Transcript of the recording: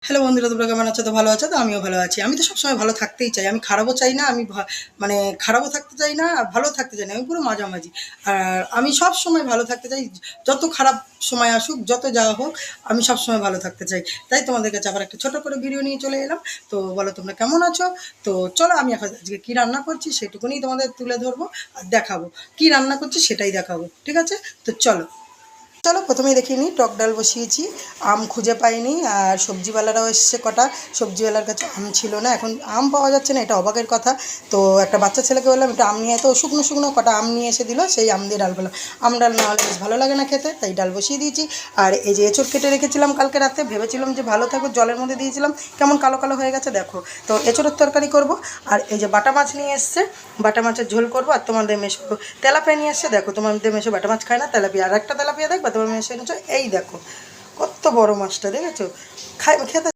Hello বন্ধুরা, তোমরা কেমন আছো? তো ভালো আছো? তো আমিও ভালো আছি। আমি তো সবসময় ভালো থাকতেই চাই। আমি খারাপও চাই না, আমি মানে খারাপও থাকতে চাই না, আর ভালোও থাকতে চাই না। আমি পুরো মাঝামাঝি। আর আমি সবসময় ভালো থাকতে চাই। যত খারাপ সময় আসুক, যত যা হোক, আমি সবসময় ভালো থাকতে চাই। তাই তোমাদের কাছে আবার একটা ছোট করে ভিডিও নিয়ে চলে এলাম। তো বলো তোমরা কেমন আছো? তো চলো, আমি এখন আজকে কী রান্না করছি সেটুকুনি তোমাদের তুলে ধরবো আর দেখাবো। কী রান্না করছি সেটাই দেখাবো। ঠিক আছে? তো চলো। চলো প্রথমেই দেখিয়ে নিই, টক ডাল বসিয়েছি। আম খুঁজে পাইনি, আর সবজিওয়ালারাও এসছে কটা। সবজিওয়ালার কাছে আম ছিল না, এখন আম পাওয়া যাচ্ছে না, এটা অবাকের কথা। তো একটা বাচ্চা ছেলেকে বললাম একটু আম নিয়ে, তো শুকনো শুকনো কটা আম নিয়ে এসে দিল, সেই আম দিয়ে ডাল পেলাম। আম ডাল না হলে বেশ ভালো লাগে না খেতে, তাই ডাল বসিয়ে দিয়েছি। আর এই যে এঁচড় কেটে রেখেছিলাম কালকে রাতে, ভেবেছিলাম যে ভালো থাকবে, জলের মধ্যে দিয়েছিলাম, কেমন কালো কালো হয়ে গেছে দেখো। তো এঁচড়ের তরকারি করব। আর এই যে বাটা মাছ নিয়ে এসছে, বাটা মাছের ঝোল করবো। আর তোমাদের মেশো তেলাপিয়া নিয়ে এসছে, দেখো তোমাদের মেশো বাটা মাছ খায় না, তেলাপিয়া। আর একটা তেলাপিয়া দেখবা তোমার মেশো এনেছো, এই দেখো কত বড় মাছটা, দেখেছো? খেতে